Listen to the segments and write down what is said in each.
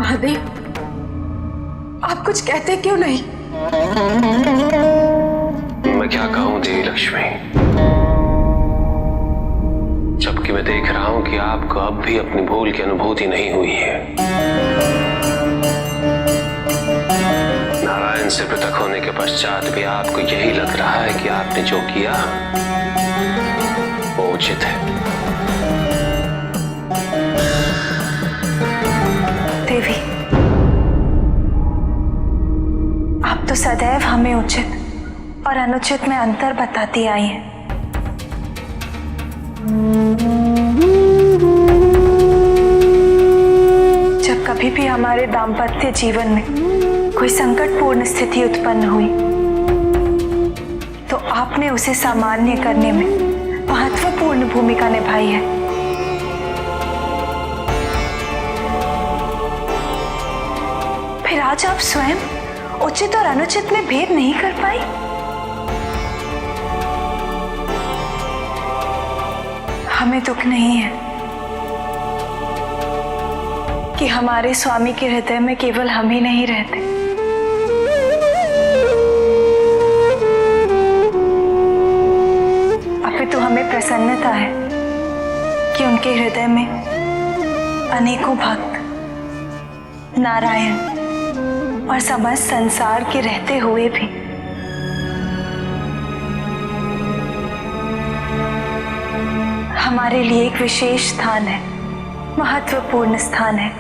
महादेव, आप कुछ कहते क्यों नहीं? मैं क्या कहूं देवी लक्ष्मी, जबकि मैं देख रहा हूं कि आपको अब भी अपनी भूल की अनुभूति नहीं हुई है। नारायण से पृथक होने के पश्चात भी आपको यही लग रहा है कि आपने जो किया वो उचित है। देवी, आप तो सदैव हमें उचित और अनुचित में अंतर बताती आई हैं। जब कभी भी हमारे दाम्पत्य जीवन में कोई संकटपूर्ण स्थिति उत्पन्न हुई तो आपने उसे सामान्य करने में महत्वपूर्ण भूमिका निभाई है। फिर आज आप स्वयं उचित और अनुचित में भेद नहीं कर पाई? हमें दुख नहीं है कि हमारे स्वामी के हृदय में केवल हम ही नहीं रहते, अपितु हमें प्रसन्नता है कि उनके हृदय में अनेकों भक्त नारायण और समस्त संसार के रहते हुए भी हमारे लिए एक विशेष स्थान है, महत्वपूर्ण स्थान है।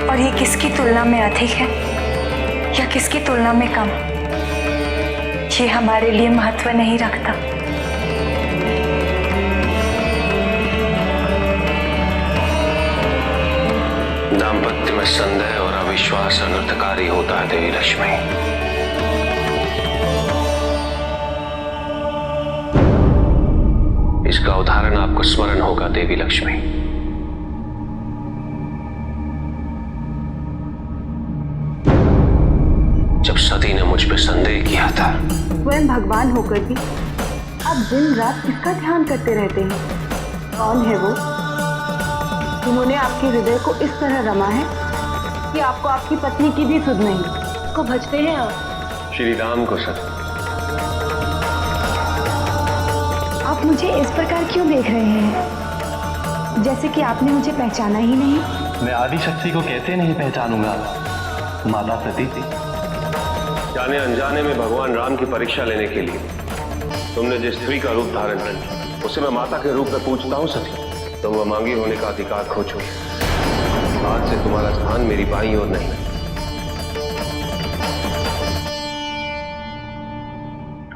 और ये किसकी तुलना में अधिक है या किसकी तुलना में कम, ये हमारे लिए महत्व नहीं रखता। दाम्पत्य में संदेह और अविश्वास अनर्थकारी होता है देवी लक्ष्मी। इसका उदाहरण आपको स्मरण होगा देवी लक्ष्मी। जब सती ने मुझ पे संदेह किया था। स्वयं भगवान होकर भी आप दिन रात किसका ध्यान करते रहते हैं? कौन है वो जिन्होंने आपके हृदय को इस तरह रमा है कि आपको आपकी पत्नी की भी सुध नहीं? को भजते हैं आप? श्री राम को सर। आप मुझे इस प्रकार क्यों देख रहे हैं, जैसे कि आपने मुझे पहचाना ही नहीं? मैं आदिशक्ति को कैसे नहीं पहचानूंगा माता सती। जाने अनजाने में भगवान राम की परीक्षा लेने के लिए तुमने जिस स्त्री का रूप धारण किया उसे मैं माता के रूप में पूछता हूँ सती। तुम वह मांगी होने का अधिकार खो चुके। आज से तुम्हारा स्थान मेरी बाईं ओर नहीं।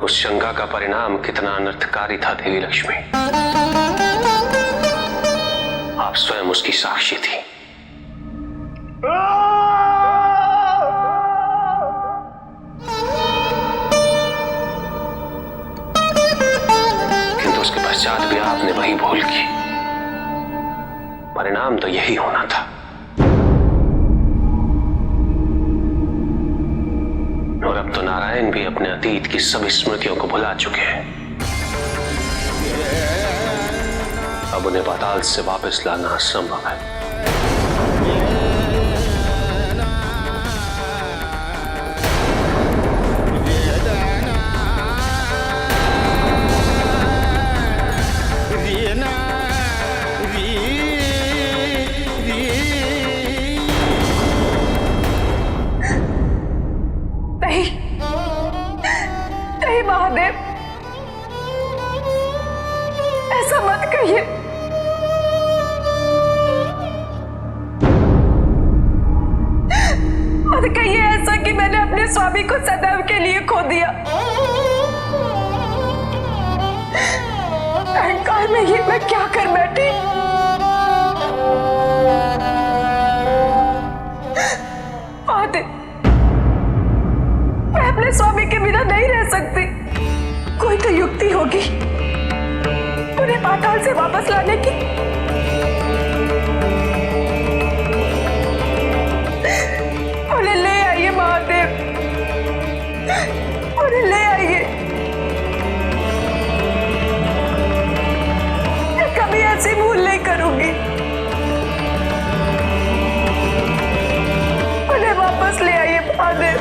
उस शंका का परिणाम कितना अनर्थकारी था देवी लक्ष्मी, आप स्वयं उसकी साक्षी थी। किंतु उसके पश्चात भी आपने वही भूल की। परिणाम तो यही होना था। और अब तो नारायण भी अपने अतीत की सभी स्मृतियों को भुला चुके हैं। अब उन्हें पाताल से वापस लाना असंभव है। नहीं महादेव, ऐसा मत कहिए। मत कहिए ऐसा कि मैंने अपने स्वामी को सदैव के लिए खो दिया। अहंकार में ये मैं क्या कर बैठी? महादेव, मैं अपने स्वामी के बिना नहीं रह सकती। कोई तो युक्ति होगी उन्हें पाताल से वापस लाने की। उन्हें ले आइए महादेव, उन्हें ले आइए। आपसे भूल नहीं करूंगी। उन्हें वापस ले आइए महादेव,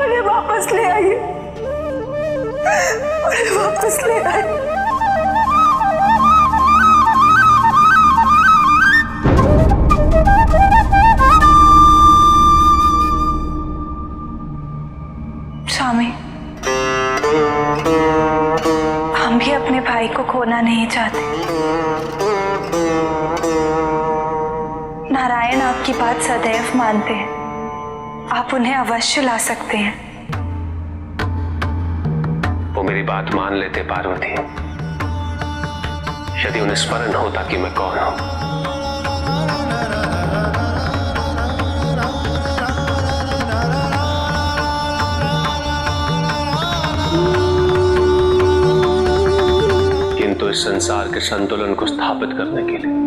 उन्हें वापस ले आइए, उन्हें वापस ले आइए। स्वामी, हम भी अपने भाई को खोना नहीं चाहते। नारायण आपकी बात सदैव मानते हैं, आप उन्हें अवश्य ला सकते हैं। वो मेरी बात मान लेते पार्वती, यदि उन्हें स्मरण होता कि मैं कौन हूं। किंतु इस संसार के संतुलन को स्थापित करने के लिए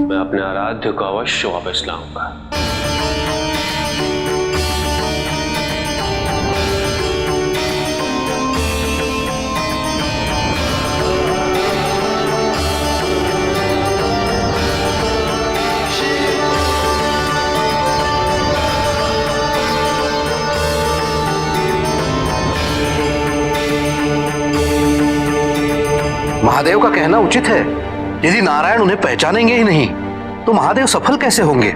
मैं अपने आराध्य को अवश्य वापस लाऊंगा। महादेव का कहना उचित है। यदि नारायण उन्हें पहचानेंगे ही नहीं तो महादेव सफल कैसे होंगे?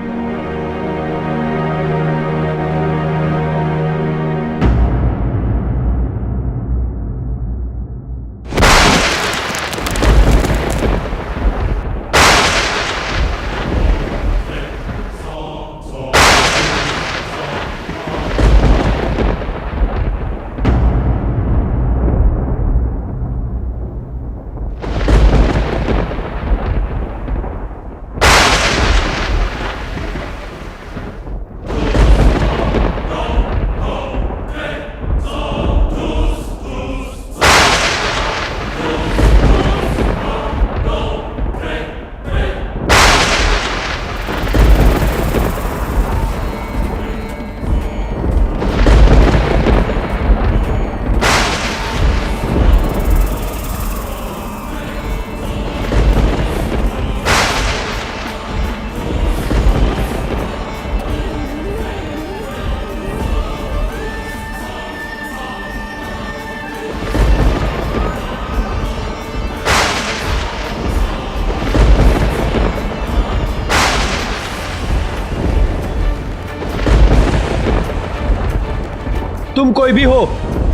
तुम कोई भी हो,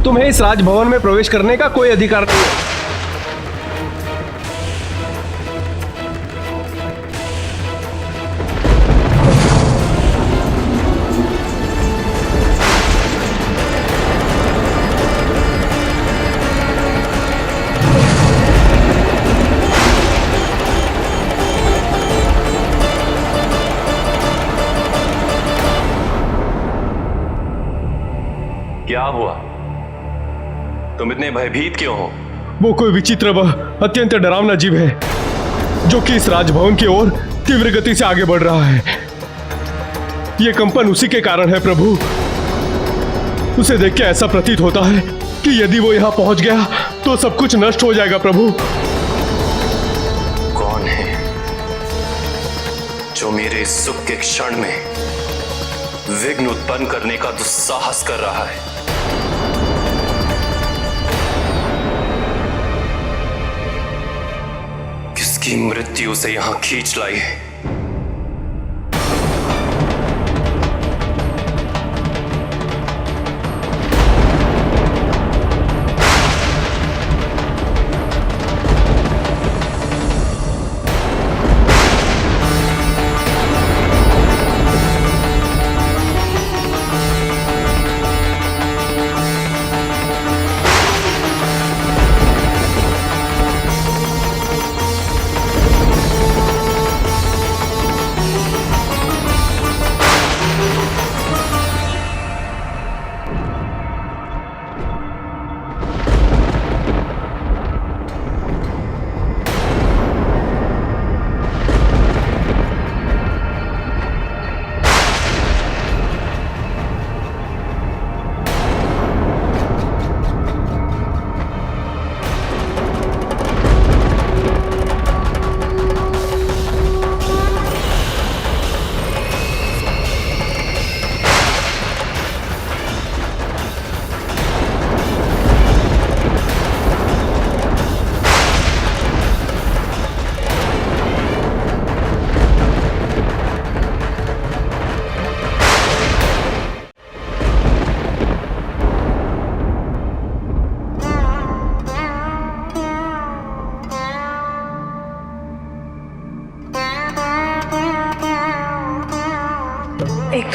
तुम्हें इस राजभवन में प्रवेश करने का कोई अधिकार नहीं है। क्या हुआ? तुम इतने भयभीत क्यों हो? वो कोई विचित्र व अत्यंत डरावना जीव है जो कि इस राजभवन की ओर तीव्र गति से आगे बढ़ रहा है। ये कंपन उसी के कारण है प्रभु। उसे देख के ऐसा प्रतीत होता है कि यदि वो यहाँ पहुंच गया तो सब कुछ नष्ट हो जाएगा प्रभु। कौन है जो मेरे सुख के क्षण में विघ्न उत्पन्न करने का दुस्साहस कर रहा है? किसकी मृत्यु से यहां खींच लाई है?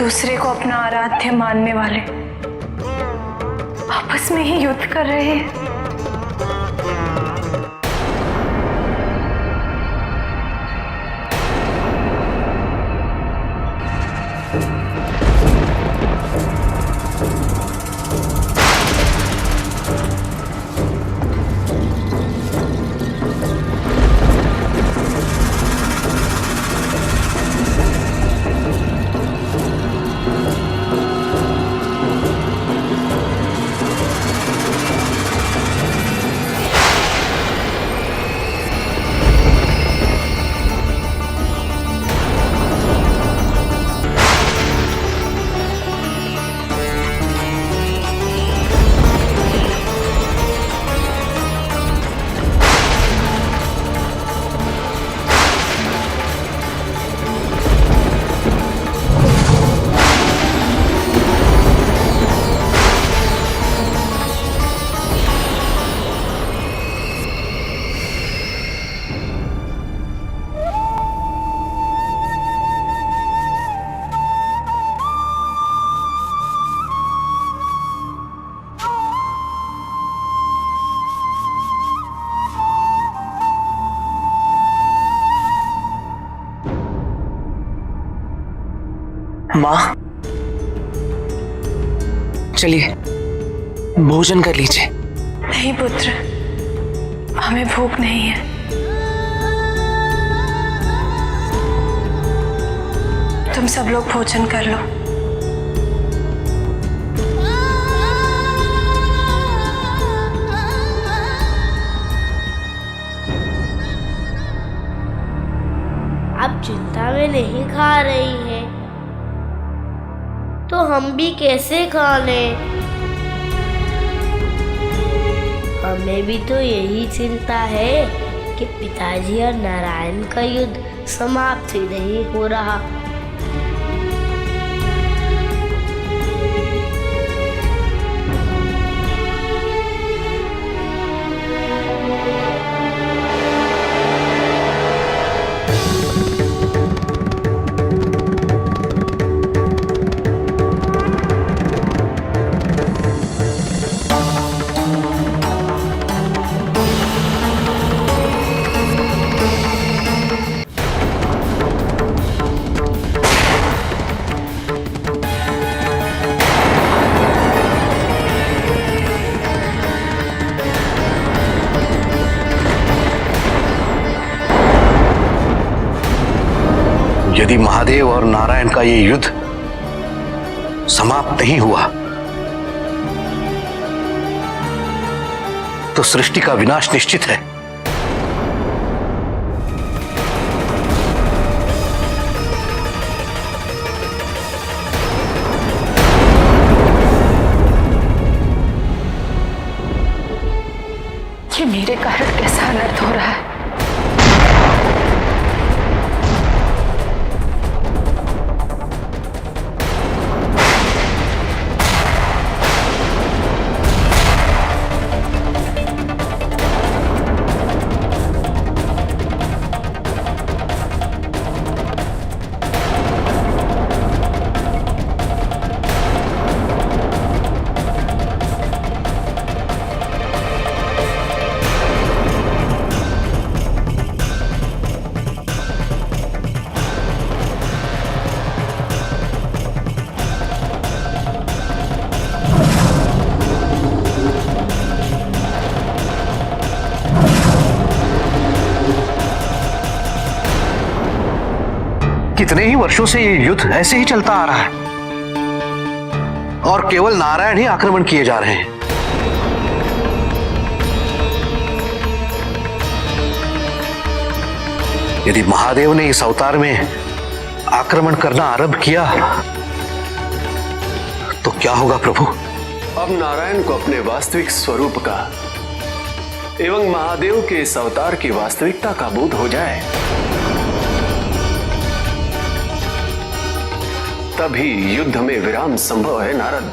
दूसरे को अपना आराध्य मानने वाले आपस में ही युद्ध कर रहे हैं। माँ, चलिए भोजन कर लीजिए। नहीं पुत्र, हमें भूख नहीं है। तुम सब लोग भोजन कर लो। आप चिंता में नहीं खा रही हैं, तो हम भी कैसे खा लें? हमें भी तो यही चिंता है कि पिताजी और नारायण का युद्ध समाप्त ही नहीं हो रहा। यदि महादेव और नारायण का ये युद्ध समाप्त नहीं हुआ तो सृष्टि का विनाश निश्चित है। ये मेरे कारण कैसा अनर्थ हो रहा है? कितने ही वर्षों से ये युद्ध ऐसे ही चलता आ रहा है और केवल नारायण ही आक्रमण किए जा रहे हैं। यदि महादेव ने इस अवतार में आक्रमण करना आरंभ किया तो क्या होगा प्रभु? अब नारायण को अपने वास्तविक स्वरूप का एवं महादेव के इस अवतार की वास्तविकता का बोध हो जाए, तभी युद्ध में विराम संभव है नारद।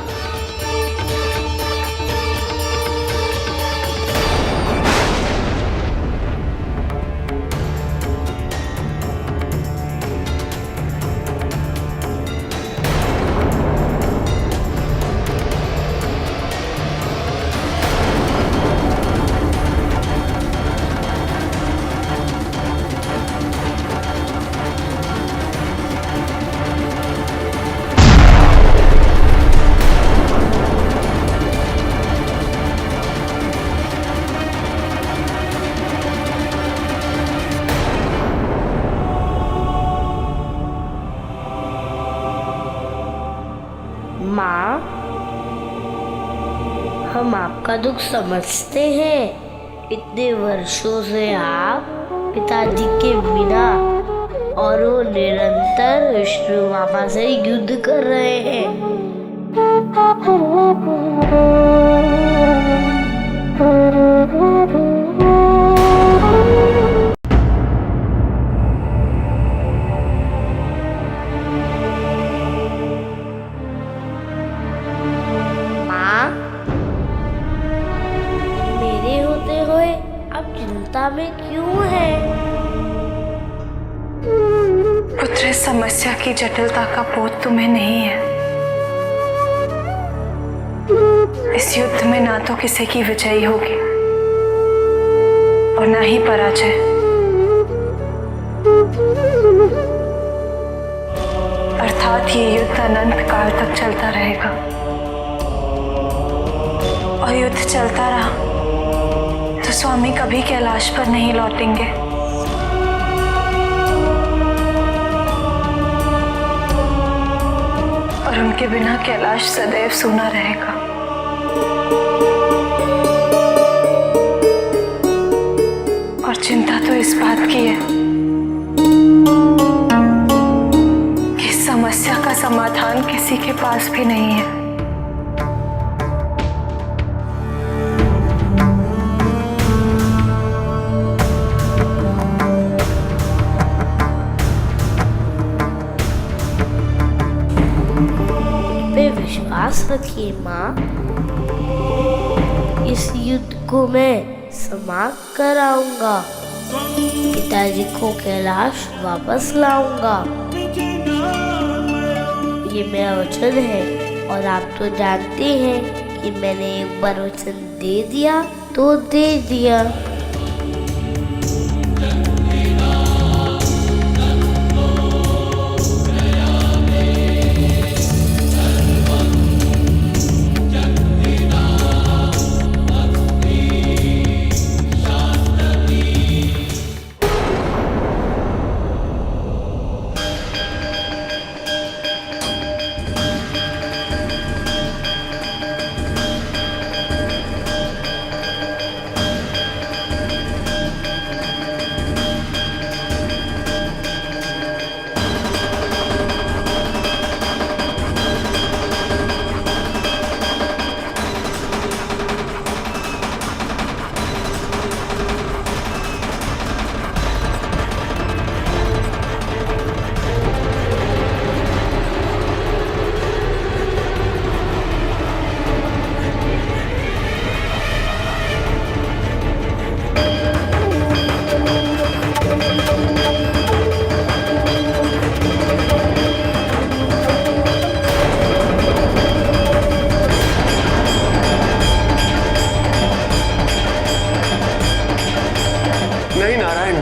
आपका दुख समझते हैं। इतने वर्षों से आप पिताजी के बिना और वो निरंतर विष्णु मामा से युद्ध कर रहे हैं। माँ, मेरे होते हुए अब चिंता में क्यों है? पुत्र, इस समस्या की जटिलता का बोध तुम्हें नहीं है। इस युद्ध में ना तो किसी की विजयी होगी और ना ही पराजय। अर्थात ये युद्ध अनंत काल तक चलता रहेगा और युद्ध चलता रहा तो स्वामी कभी कैलाश पर नहीं लौटेंगे। और उनके बिना कैलाश सदैव सूना रहेगा। और चिंता तो इस बात की है कि इस समस्या का समाधान किसी के पास भी नहीं है। विश्वास रखिए माँ, इस युद्ध को मैं समाप्त कराऊंगा। पिताजी को कैलाश वापस लाऊंगा। ये मेरा वचन है और आप तो जानते हैं कि मैंने एक बार वचन दे दिया तो दे दिया। नहीं नारायण,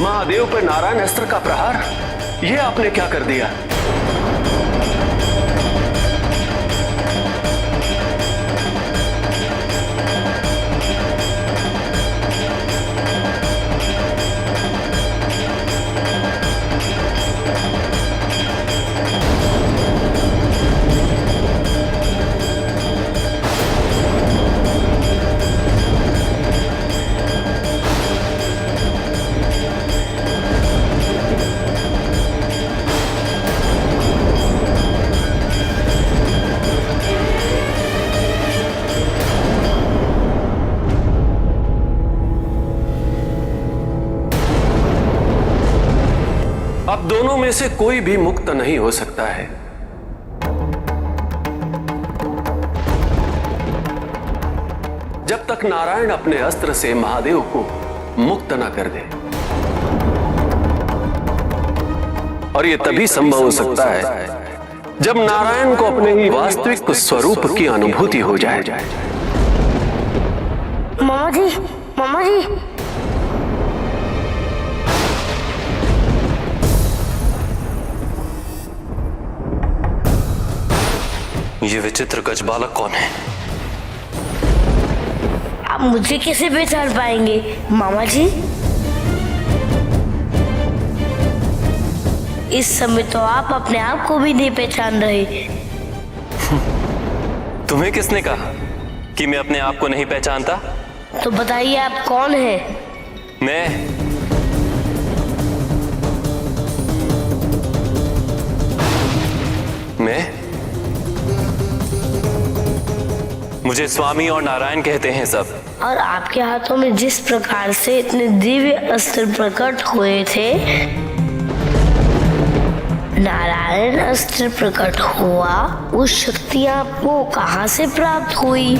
महादेव पर नारायण अस्त्र का प्रहार, यह आपने क्या कर दिया? अब दोनों में से कोई भी मुक्त नहीं हो सकता है। जब तक नारायण अपने अस्त्र से महादेव को मुक्त न कर दे। और यह तभी संभव हो सकता है जब नारायण को अपने ही वास्तविक स्वरूप की अनुभूति हो जाए। मामा जी, मामा जी, ये विचित्र गज बालक कौन है? आप मुझे कैसे पहचान पाएंगे मामा जी? इस समय तो आप अपने आप को भी नहीं पहचान रहे। तुम्हें किसने कहा? कि मैं अपने आप को नहीं पहचानता? तो बताइए आप कौन है? मुझे स्वामी और नारायण कहते हैं सब। और आपके हाथों में जिस प्रकार से इतने दिव्य अस्त्र प्रकट हुए थे, नारायण अस्त्र प्रकट हुआ, वो शक्तियां आपको कहां से प्राप्त हुई?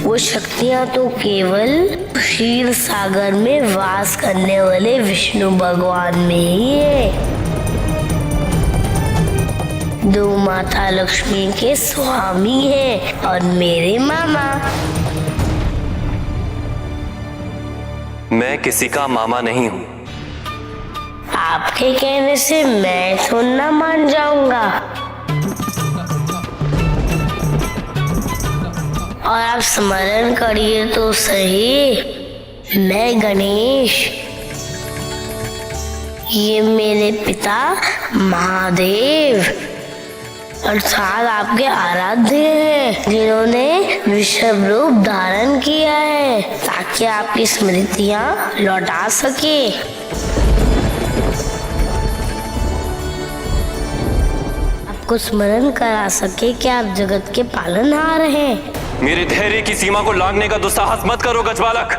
वो शक्तियां तो केवल क्षीर सागर में वास करने वाले विष्णु भगवान में ही है। दो माता लक्ष्मी के स्वामी हैं और मेरे मामा। मैं किसी का मामा नहीं हूँ। आपके कहने से मैं तो न मान जाऊंगा। और आप स्मरण करिए तो सही, मैं गणेश, ये मेरे पिता महादेव अर्थात आपके आराध्य हैं, जिन्होंने वृषभ रूप धारण किया है ताकि आपकी स्मृतियां लौटा सके। आपको स्मरण करा सके कि आप जगत के पालनहार हैं। मेरे धैर्य की सीमा को लांघने का दुस्साहस मत करो गजबालक।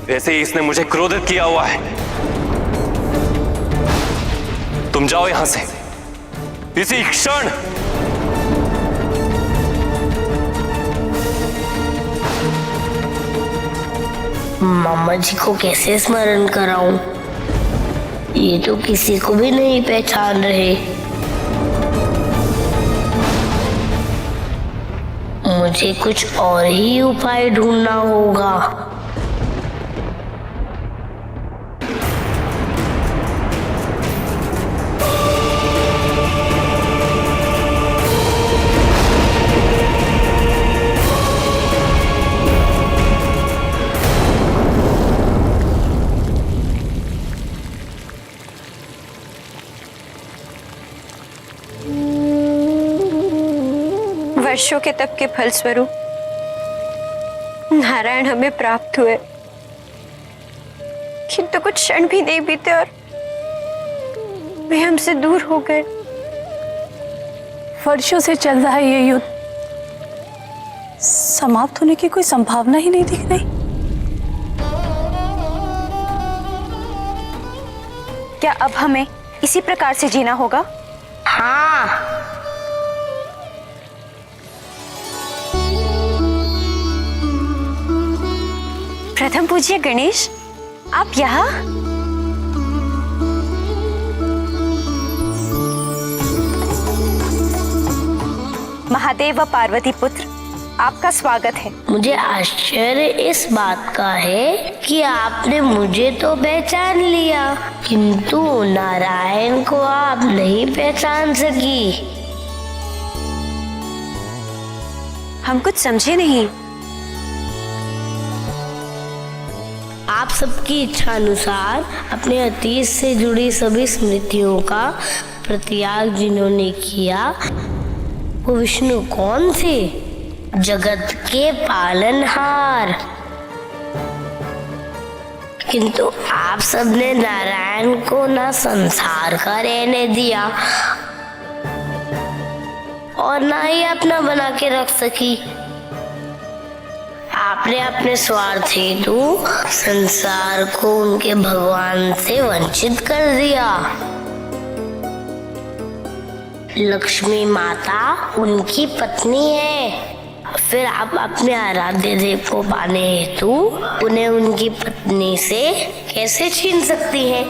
वैसे ही इसने मुझे क्रोधित किया हुआ है। तुम जाओ यहां से इसी क्षण। मामा जी को कैसे स्मरण कराऊं? ये तो किसी को भी नहीं पहचान रहे। मुझे कुछ और ही उपाय ढूंढना होगा। वर्षों के तप के फलस्वरूप नारायण हमें प्राप्त हुए, किंतु कुछ क्षण भी नहीं बीते और वे हमसे दूर हो गए। वर्षों से चल रहा है ये युद्ध, समाप्त होने की कोई संभावना ही नहीं दिख रही। क्या अब हमें इसी प्रकार से जीना होगा? हाँ, प्रथम पूज्य गणेश, आप यहाँ? महादेव व पार्वती पुत्र, आपका स्वागत है। मुझे आश्चर्य इस बात का है कि आपने मुझे तो पहचान लिया, किंतु नारायण को आप नहीं पहचान सकी। हम कुछ समझे नहीं। आप सबकी इच्छा अनुसार अपने अतीत से जुड़ी सभी स्मृतियों का प्रत्याग जिन्होंने किया, वो विष्णु कौन थे? जगत के पालनहार। किंतु आप सबने नारायण को ना संसार का रहने दिया और ना ही अपना बना के रख सकी। आपने अपने स्वार्थ हेतु संसार को उनके भगवान से वंचित कर दिया। लक्ष्मी माता उनकी पत्नी है, फिर आप अपने आराध्य देव को पाने हेतु उन्हें उनकी पत्नी से कैसे छीन सकती हैं?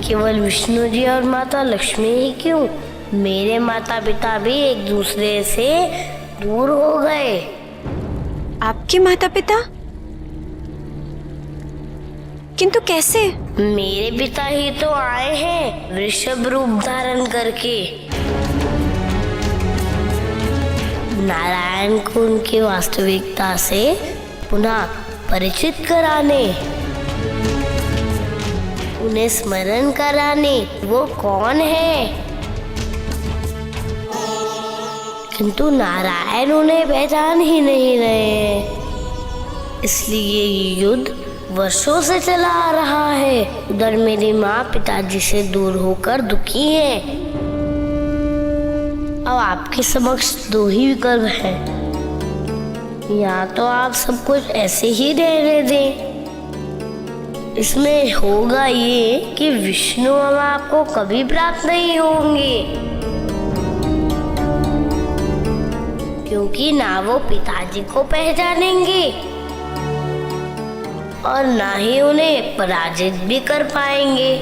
केवल विष्णु जी और माता लक्ष्मी ही क्यों, मेरे माता पिता भी एक दूसरे से दूर हो गए। आपके माता पिता? किंतु कैसे? मेरे पिता ही तो आए हैं वृषभ रूप धारण करके, नारायण को उनकी वास्तविकता से पुनः परिचित कराने, उन्हें स्मरण कराने वो कौन है। किंतु नारायण उन्हें पहचान ही नहीं रहे हैं, इसलिए ये युद्ध वर्षों से चला आ रहा है। उधर मेरी माँ पिताजी से दूर होकर दुखी है। अब आपके समक्ष दो ही विकल्प हैं, या तो आप सब कुछ ऐसे ही रहने दें, इसमें होगा ये कि विष्णु हम आपको कभी प्राप्त नहीं होंगे, क्योंकि ना वो पिताजी को पहचानेंगे और ना ही उन्हें पराजित भी कर पाएंगे।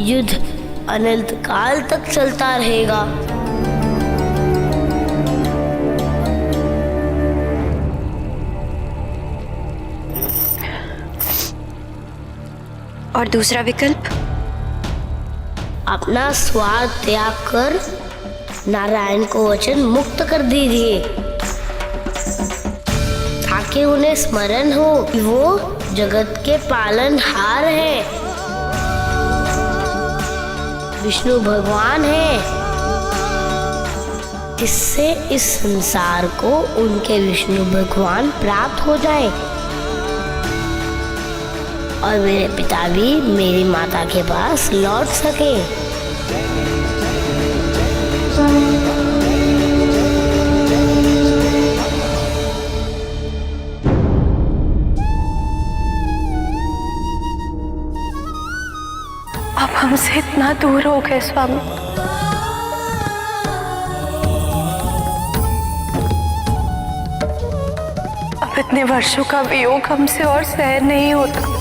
युद्ध अनंत काल तक चलता रहेगा। और दूसरा विकल्प? अपना स्वार्थ त्याग कर नारायण को वचन मुक्त कर दीजिए, ताकि उन्हें स्मरण हो कि वो जगत के पालनहार हैं, विष्णु भगवान हैं। इससे इस संसार को उनके विष्णु भगवान प्राप्त हो जाए और मेरे पिता भी मेरी माता के पास लौट सके। अब हमसे इतना दूर हो गए स्वामी, अब इतने वर्षों का वियोग हमसे और सहन नहीं होता।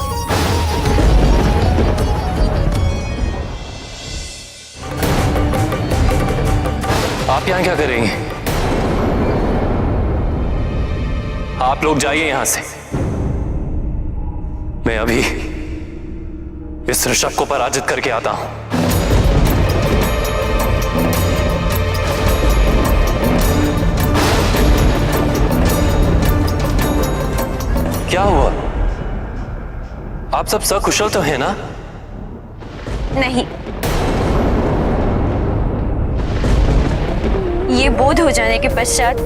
आप यहाँ क्या करेंगे? आप लोग जाइए यहां से, मैं अभी इस ऋषभ को पराजित करके आता हूं। क्या हुआ? आप सब सकुशल तो हैं ना? नहीं, ये बोध हो जाने के पश्चात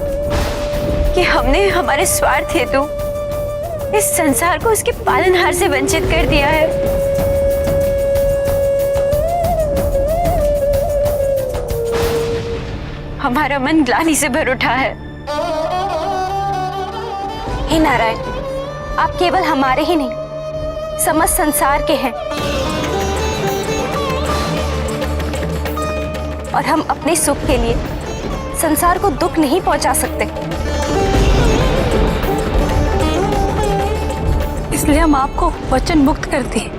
कि हमने हमारे स्वार्थ हेतु इस संसार को उसके पालनहार से वंचित कर दिया है, हमारा मन ग्लानि से भर उठा है। हे नारायण, आप केवल हमारे ही नहीं समस्त संसार के हैं, और हम अपने सुख के लिए संसार को दुख नहीं पहुंचा सकते, इसलिए हम आपको वचन मुक्त करते हैं।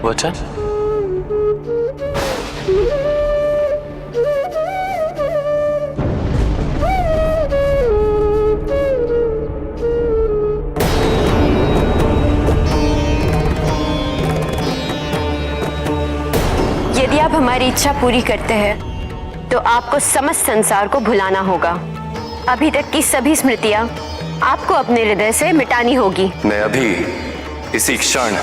वचन? यदि आप हमारी इच्छा पूरी करते हैं तो आपको समस्त संसार को भुलाना होगा। अभी तक की सभी स्मृतियां आपको अपने हृदय से मिटानी होगी। मैं अभी इसी क्षण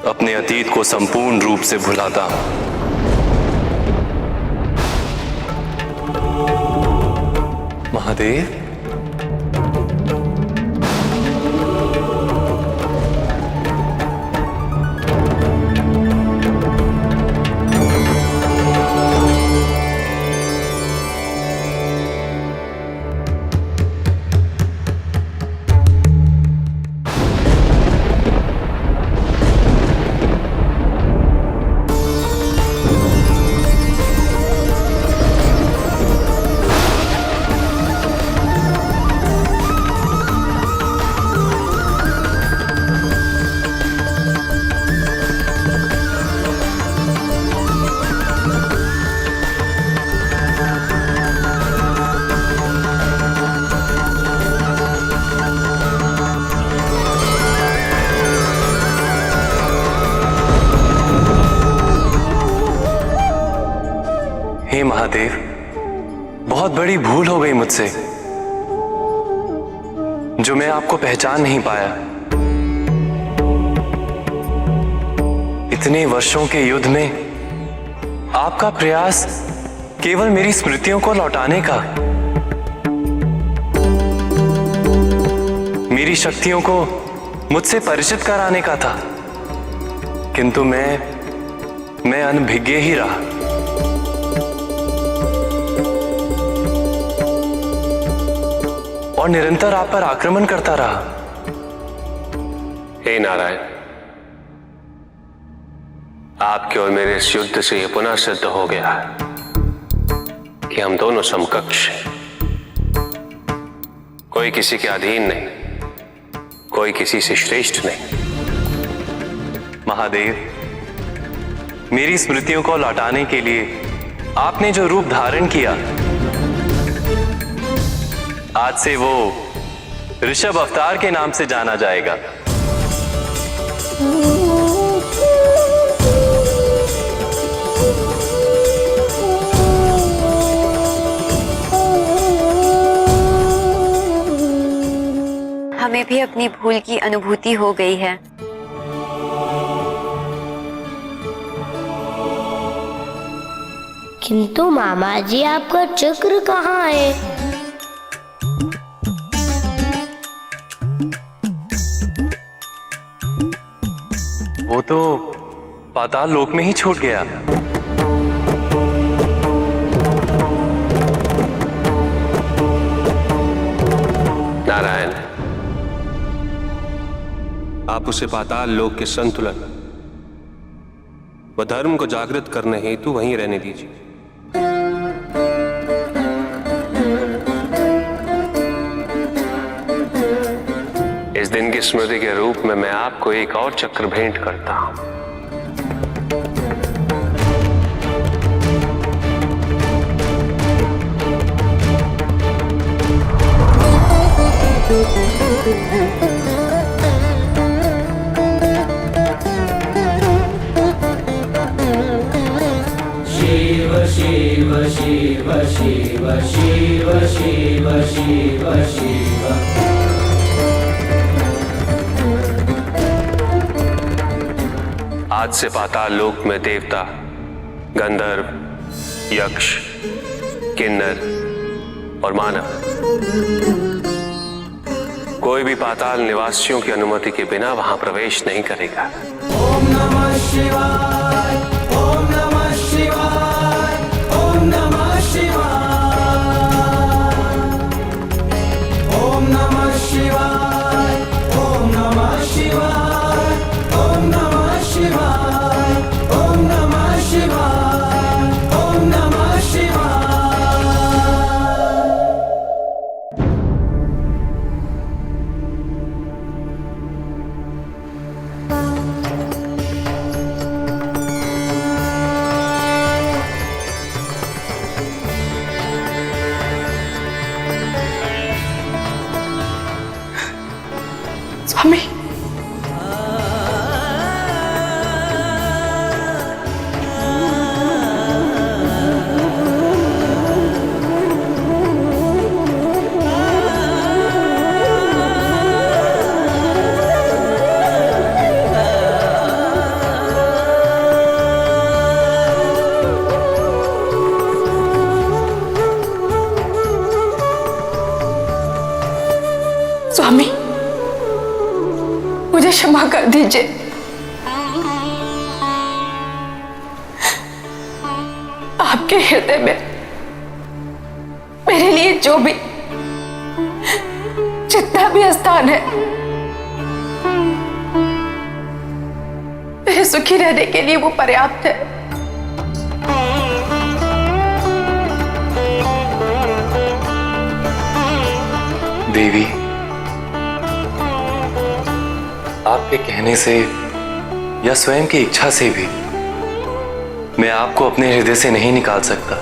अपने अतीत को संपूर्ण रूप से भुलाता हूं। महादेव, महादेव, बहुत बड़ी भूल हो गई मुझसे, जो मैं आपको पहचान नहीं पाया। इतने वर्षों के युद्ध में आपका प्रयास केवल मेरी स्मृतियों को लौटाने का, मेरी शक्तियों को मुझसे परिचित कराने का था, किंतु मैं अनभिज्ञ ही रहा। और निरंतर आप पर आक्रमण करता रहा। हे नारायण, आपके और मेरे इस युद्ध से यह पुनः सिद्ध हो गया है कि हम दोनों समकक्ष हैं। कोई किसी के अधीन नहीं, कोई किसी से श्रेष्ठ नहीं। महादेव, मेरी स्मृतियों को लौटाने के लिए आपने जो रूप धारण किया, आज से वो ऋषभ अवतार के नाम से जाना जाएगा। हमें भी अपनी भूल की अनुभूति हो गई है। किंतु मामा जी, आपका चक्र कहाँ है? वो तो पाताल लोक में ही छूट गया। नारायण, आप उसे पाताल लोक के संतुलन व धर्म को जागृत करने हेतु वहीं रहने दीजिए। इस दिन की स्मृति के रूप में मैं आपको एक और चक्र भेंट करता हूं। शिव शिव शिव शिव शिव शिव शिव शिव। आज से पाताल लोक में देवता, गंधर्व, यक्ष, किन्नर और मानव कोई भी पाताल निवासियों की अनुमति के बिना वहां प्रवेश नहीं करेगा। ओम नमः शिवाय, ओम नमः शिवाय, ओम नमः शिवाय, ओम नमः शिवाय, ओम नमः शिवाय, ओम नमः शिवाय, ओम नमः शिवाय, ओम नमः शिवाय। स्वामी, स्वामी, मुझे क्षमा कर दीजिए। आपके हृदय में मेरे लिए जो भी जितना भी स्थान है, मेरे सुखी रहने के लिए वो पर्याप्त है। देवी, आपके कहने से या स्वयं की इच्छा से भी मैं आपको अपने हृदय से नहीं निकाल सकता।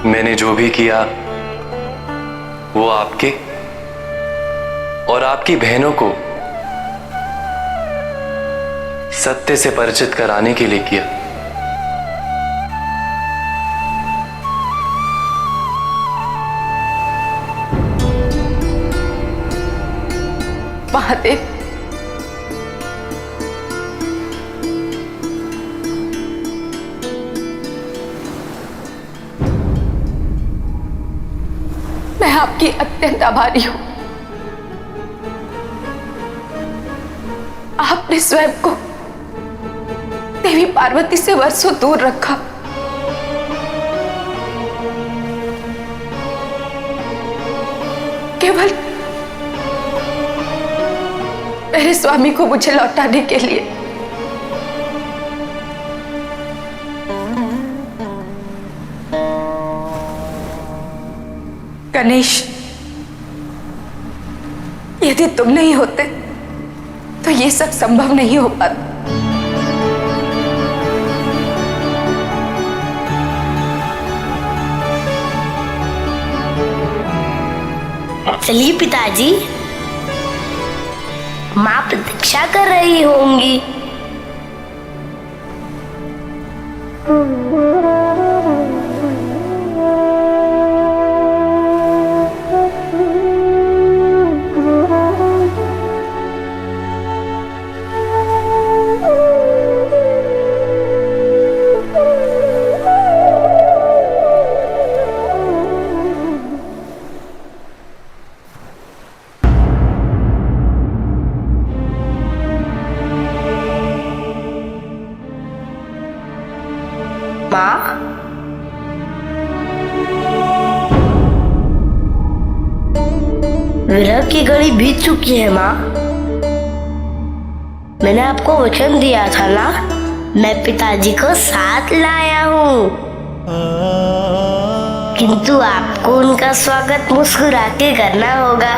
मैंने जो भी किया वो आपके और आपकी बहनों को सत्य से परिचित कराने के लिए किया। महादेव, मैं आपकी अत्यंत आभारी हूं। आपने स्वयं को देवी पार्वती से वर्षों दूर रखा। केवल मेरे स्वामी को मुझे लौटाने के लिए। गणेश, यदि तुम नहीं होते तो ये सब संभव नहीं हो पाता। चलिए पिताजी, माँ प्रतीक्षा कर रही होंगी। माँ, विरह की घड़ी बीत चुकी है माँ। मैंने आपको वचन दिया था ना, मैं पिताजी को साथ लाया हूँ। किंतु आपको उनका स्वागत मुस्कुरा के करना होगा।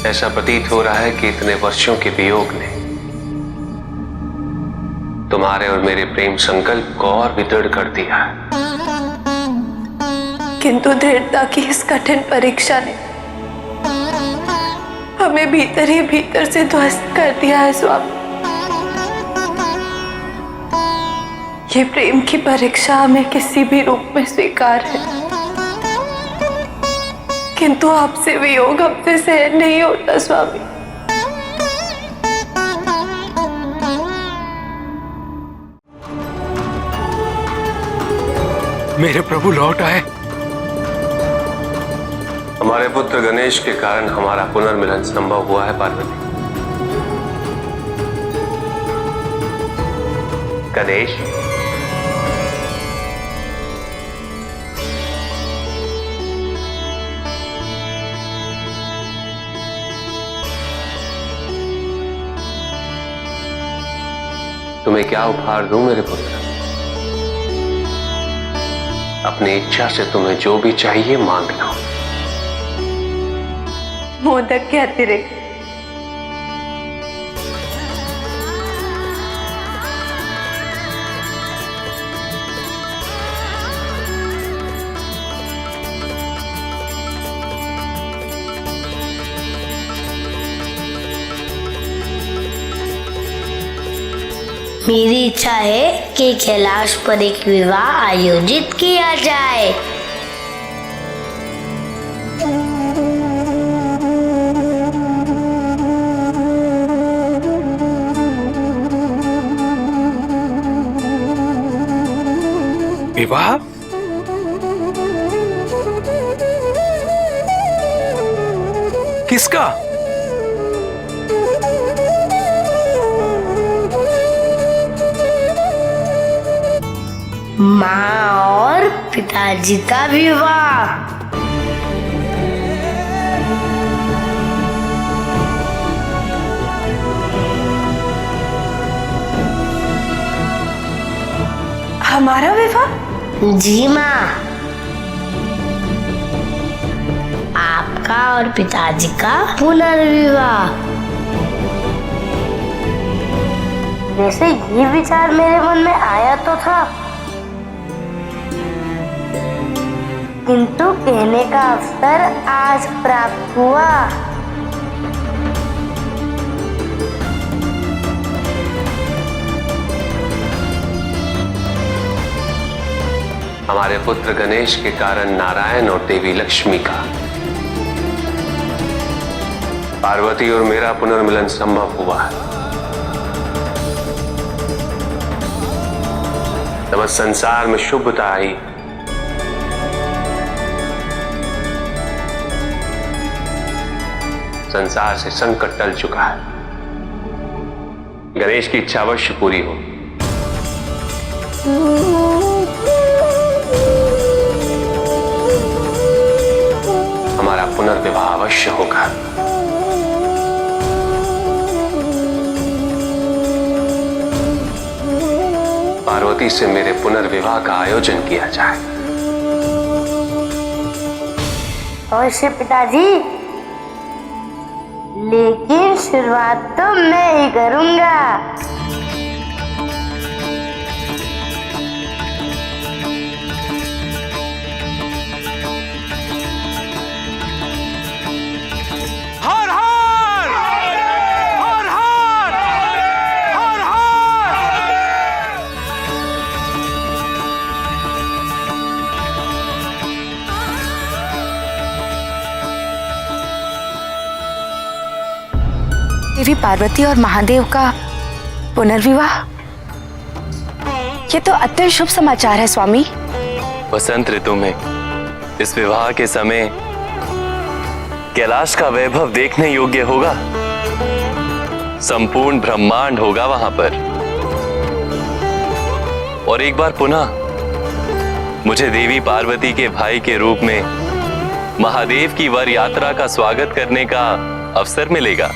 ऐसा प्रतीत हो रहा है कि इतने वर्षों के वियोग ने तुम्हारे और मेरे प्रेम संकल्प को और भी दृढ़ कर दिया है। किंतु दृढ़ता की इस कठिन परीक्षा ने हमें भीतर ही भीतर से ध्वस्त कर दिया है स्वामी। ये प्रेम की परीक्षा हमें किसी भी रूप में स्वीकार है, किंतु आपसे वियोग हमसे सहन नहीं होता स्वामी। मेरे प्रभु लौट आए। हमारे पुत्र गणेश के कारण हमारा पुनर्मिलन संभव हुआ है पार्वती। गणेश, तुम्हें क्या उपहार दूं मेरे पुत्र? अपनी इच्छा से तुम्हें जो भी चाहिए मांग लो। मोदक के अतिरिक्त मेरी इच्छा है कि कैलाश पर एक विवाह आयोजित किया जाए। विवाह? किसका? माँ और पिताजी का विवाह। हमारा विवाह? जी माँ, आपका और पिताजी का पुनर्विवाह। वैसे ये विचार मेरे मन में आया तो था, किंतु कहने का अवसर आज प्राप्त हुआ। हमारे पुत्र गणेश के कारण नारायण और देवी लक्ष्मी का, पार्वती और मेरा पुनर्मिलन संभव हुआ है। समस्त संसार में शुभता आई। संसार से संकट टल चुका है। गणेश की इच्छा अवश्य पूरी हो। हमारा पुनर्विवाह अवश्य होगा। पार्वती से मेरे पुनर्विवाह का आयोजन किया जाए। अवश्य पिताजी, लेकिन शुरुआत तो मैं ही करूंगा। हर हर हर हर हर हर। देवी पार्वती और महादेव का पुनर्विवाह, ये तो अत्यंत शुभ समाचार है स्वामी। वसंत ऋतु में इस विवाह के समय कैलाश का वैभव देखने योग्य होगा। संपूर्ण ब्रह्मांड होगा वहां पर। और एक बार पुनः मुझे देवी पार्वती के भाई के रूप में महादेव की वर यात्रा का स्वागत करने का अवसर मिलेगा।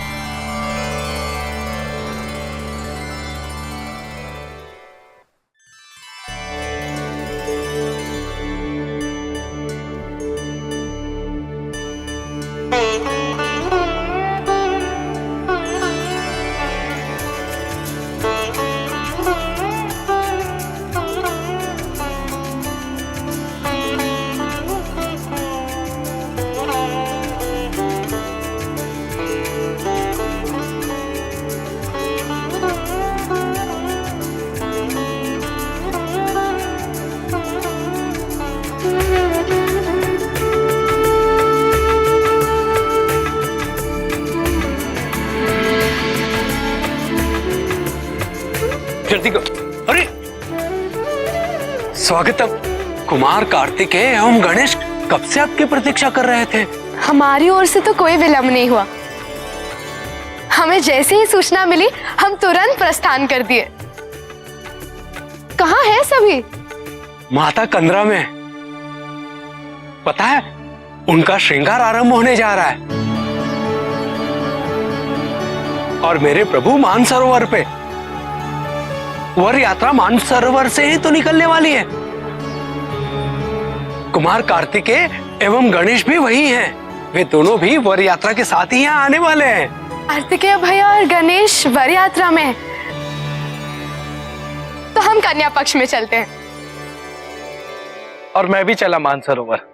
अरे स्वागतम। कुमार कार्तिकेय एवं गणेश कब से आपकी प्रतीक्षा कर रहे थे? हमारी ओर से तो कोई विलंब नहीं हुआ। हमें जैसे ही सूचना मिली हम तुरंत प्रस्थान कर दिए। कहाँ हैं सभी? माता कंदरा में। पता है, उनका श्रृंगार आरंभ होने जा रहा है और मेरे प्रभु मानसरोवर पे। वर यात्रा मानसरोवर से ही तो निकलने वाली है। कुमार कार्तिकेय एवं गणेश भी वही हैं। वे दोनों भी वर यात्रा के साथ ही यहाँ आने वाले हैं। कार्तिकेय भैया और गणेश वर यात्रा में, तो हम कन्या पक्ष में चलते हैं। और मैं भी चला मानसरोवर।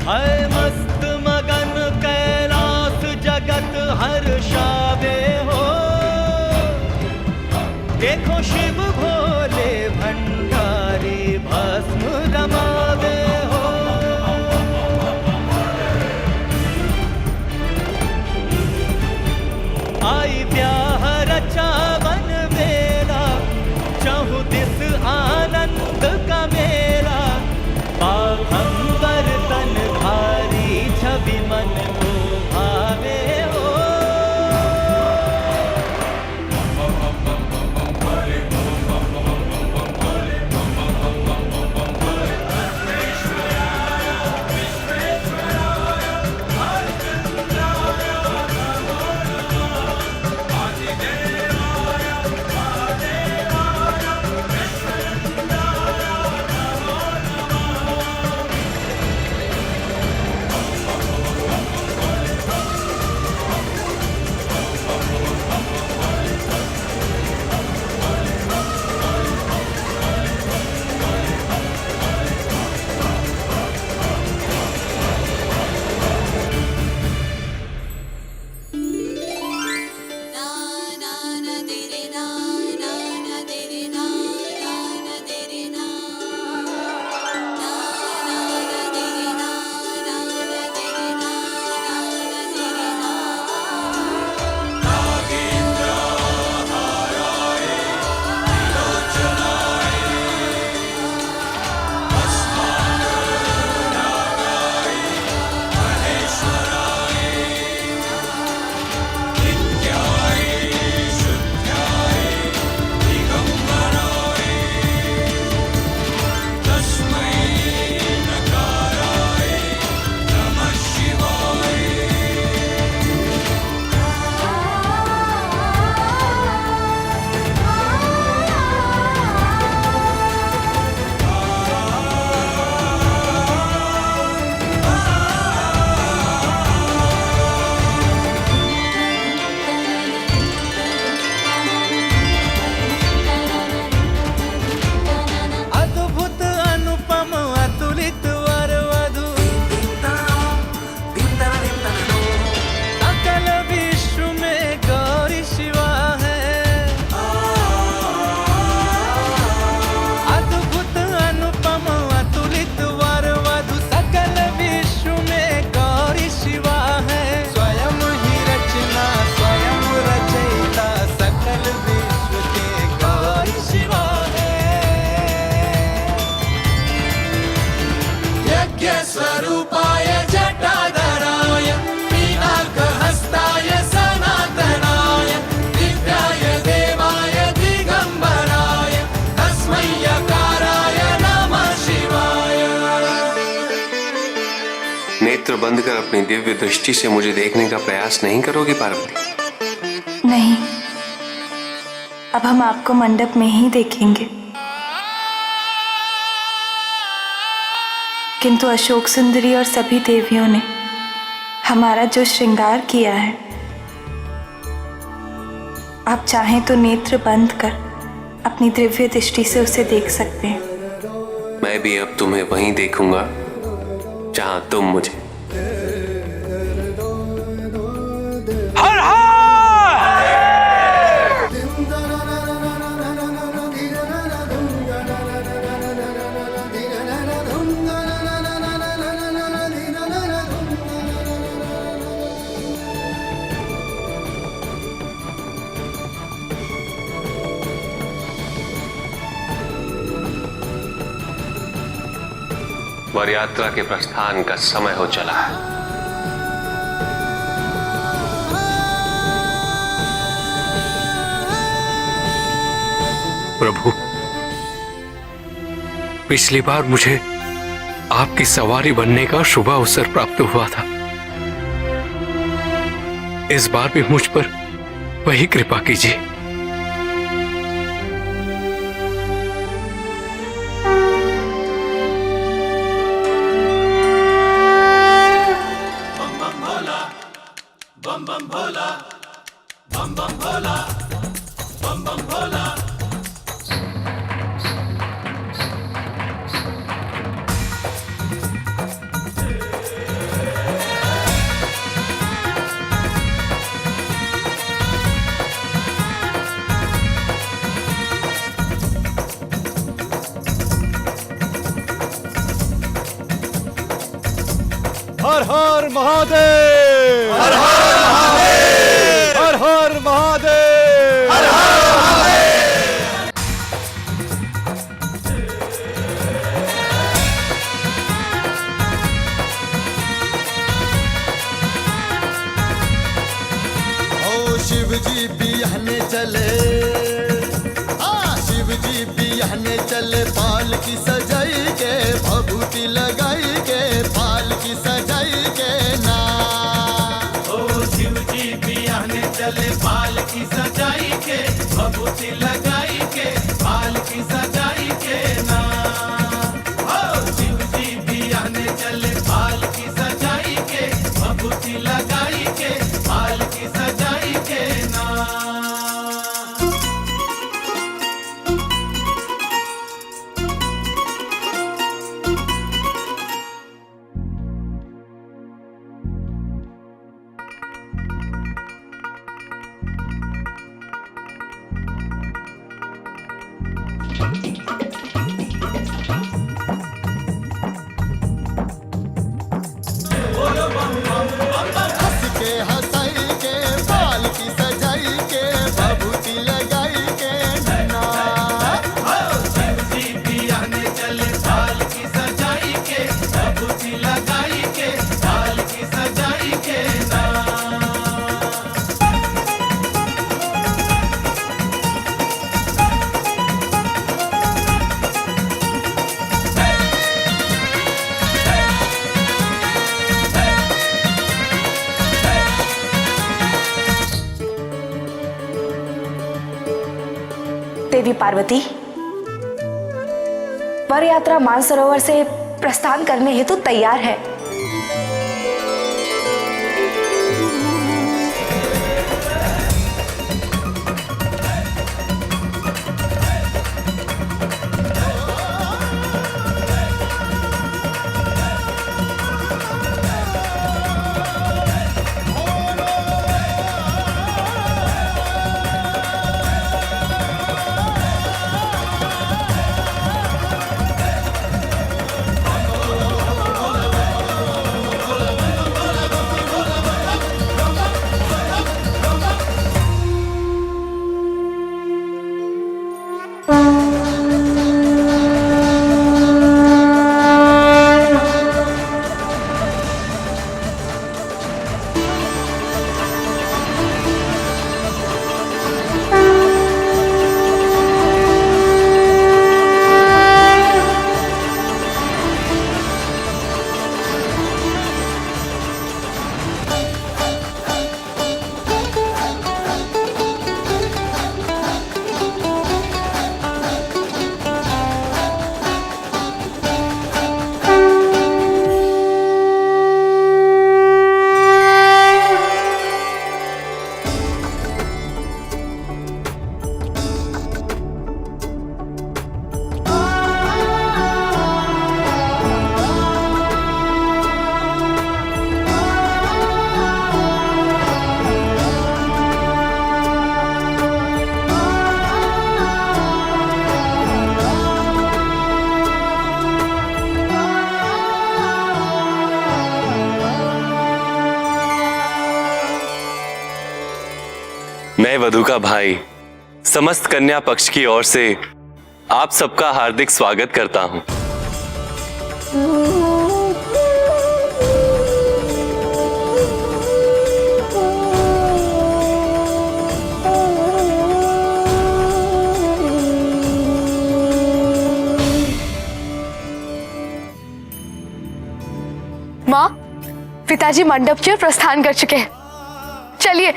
है मस्त मगन कैलाश जगत हर्षावे हो। देखो शिव भोले भंडारी भस्म रमावे हो। आई ब्याह रचावन बेला, चहु दिस आनंद का मेला। बाघंबर तन धारी छवि मन को भावे हो। स्वरूपाय जटाधराय मीनाकहस्ताय सनातनाय दिव्याय देवाय दिगंबराय तस्मै यकाराय नमः शिवाय। नेत्र बंद कर अपनी दिव्य दृष्टि से मुझे देखने का प्रयास नहीं करोगी पार्वती? नहीं, अब हम आपको मंडप में ही देखेंगे। किंतु अशोक सुंदरी और सभी देवियों ने हमारा जो श्रृंगार किया है, आप चाहें तो नेत्र बंद कर अपनी दिव्य दृष्टि से उसे देख सकते हैं। मैं भी अब तुम्हें वहीं देखूंगा जहां तुम मुझे। हर हर! वर यात्रा के प्रस्थान का समय हो चला है। प्रभु, पिछली बार मुझे आपकी सवारी बनने का शुभ अवसर प्राप्त हुआ था। इस बार भी मुझ पर वही कृपा कीजिए। बम बम भोला, बम बम भोला, बम बम भोला। हर हर महादेव, हर हर महादेव, हर हर महादेव, हर हर महादेव। ओ शिव जी बिहने चले, शिव जी बिहने चले, पाल की सजाई के, भभूति लगाई के, पाल की सजाई के ना। ओ शिव जी बिहने चले, पाल की सजाई के, भभूति लगाई के, पाल की सजाई के ना। ओ शिव जी बिहने चले, पाल की सजाई के, भभूति लगाई के, पाल की सजाई के ना। हंस के हंसाई के, पाल की सजाई के, भभूति लगाई के ना। शिव जी बिहने चले, पाल की सजाई के, भभूति लगाई के, पाल की सजाई के ना। देवी पार्वती, वर यात्रा मानसरोवर से प्रस्थान करने हेतु तैयार है। मैं वधू का भाई समस्त कन्या पक्ष की ओर से आप सबका हार्दिक स्वागत करता हूं। माँ, पिताजी मंडप की ओर प्रस्थान कर चुके हैं। चलिए।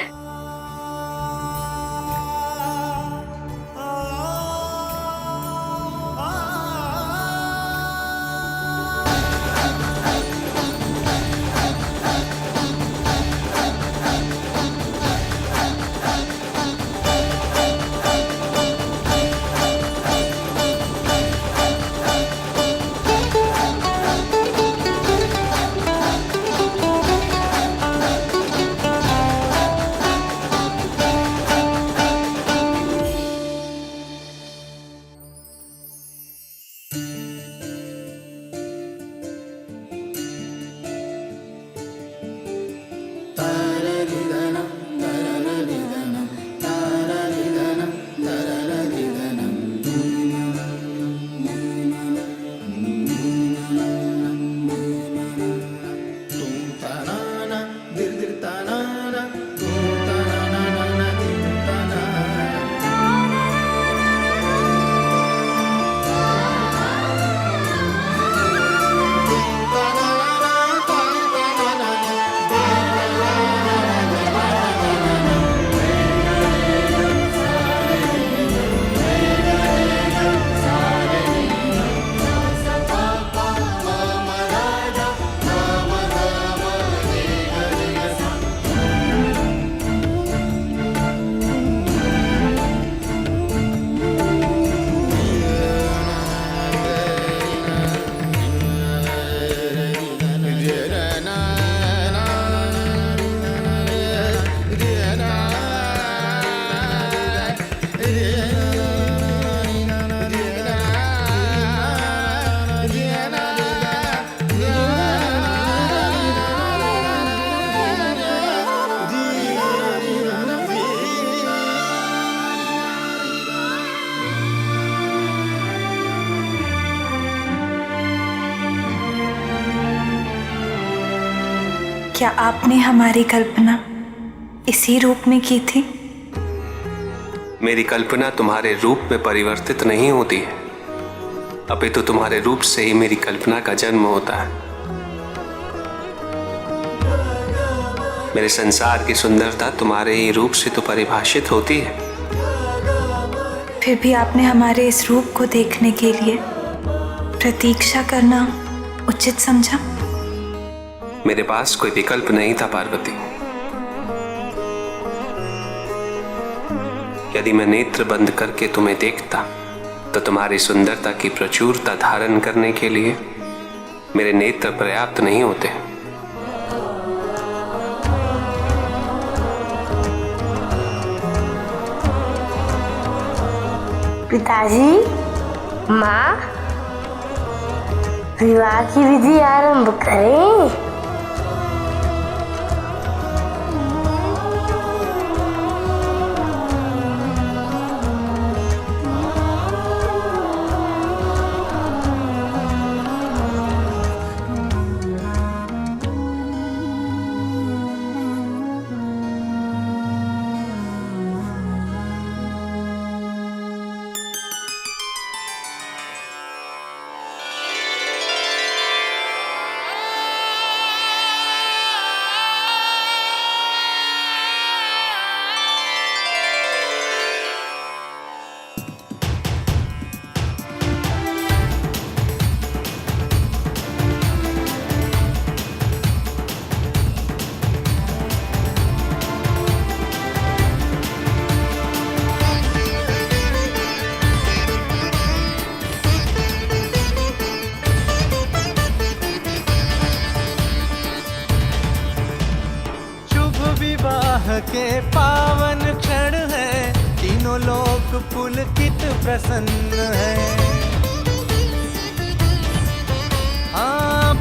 क्या आपने हमारी कल्पना इसी रूप में की थी? मेरी कल्पना तुम्हारे रूप में परिवर्तित नहीं होती है, अपितु तुम्हारे रूप से ही मेरी कल्पना का जन्म होता है। मेरे संसार की सुंदरता तुम्हारे ही रूप से तो परिभाषित होती है। फिर भी आपने हमारे इस रूप को देखने के लिए प्रतीक्षा करना उचित समझा? मेरे पास कोई विकल्प नहीं था पार्वती। यदि मैं नेत्र बंद करके तुम्हें देखता तो तुम्हारी सुंदरता की प्रचुरता धारण करने के लिए मेरे नेत्र पर्याप्त नहीं होते। पिताजी, माँ, विवाह की विधि आरंभ करें। के पावन क्षण है, तीनों लोक पुलकित प्रसन्न है।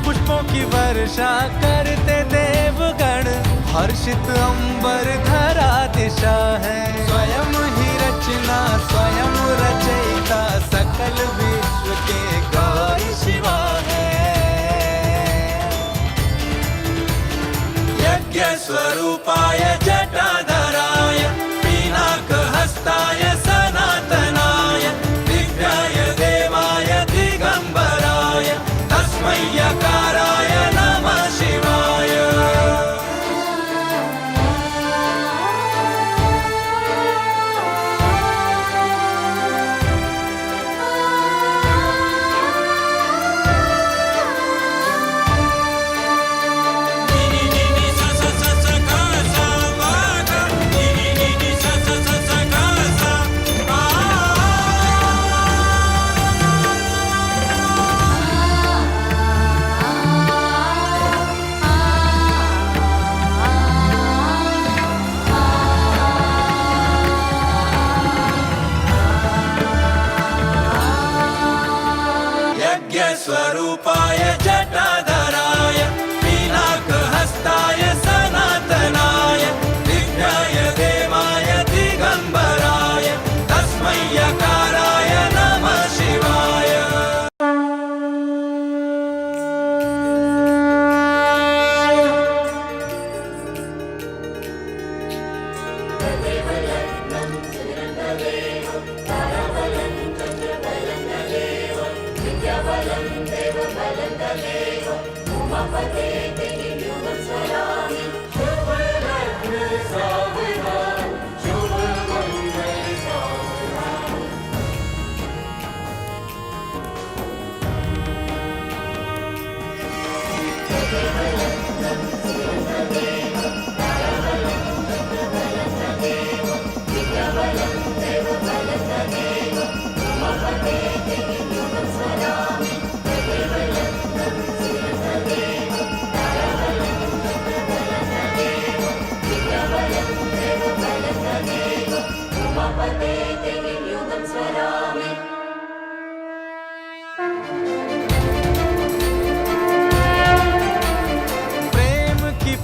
पुष्पों की वर्षा करते देवगण, हर्षित अंबर धरा दिशा है। स्वयं ही रचना स्वयं रचयिता, सकल विश्व के गौरी शिवा है। यज्ञ स्वरूपाय जटाधराय, पिनाक हस्ताय सनातनाय, दिव्याय देवाय दिगंबराय, तस्मै यकाराय नमः शिवाय। स्वरूपाय जटाधराय, पिनाक हस्ताय सनातनाय, दिव्याय देवाय दिगंबराय, तस्मै यकाराय नमः शिवाय।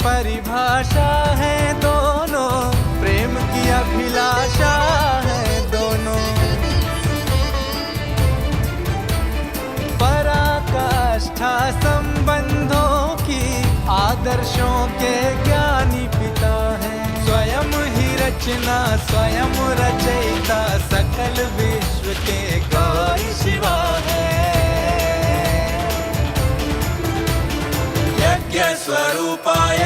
परिभाषा है दोनों, प्रेम की अभिलाषा है दोनों। पराकाष्ठा संबंधों की आदत आदर्शों के ज्ञानी पिता है, स्वयं ही रचना स्वयं रचयिता, सकल विश्व के गौरी शिवा है। यज्ञ स्वरूपाय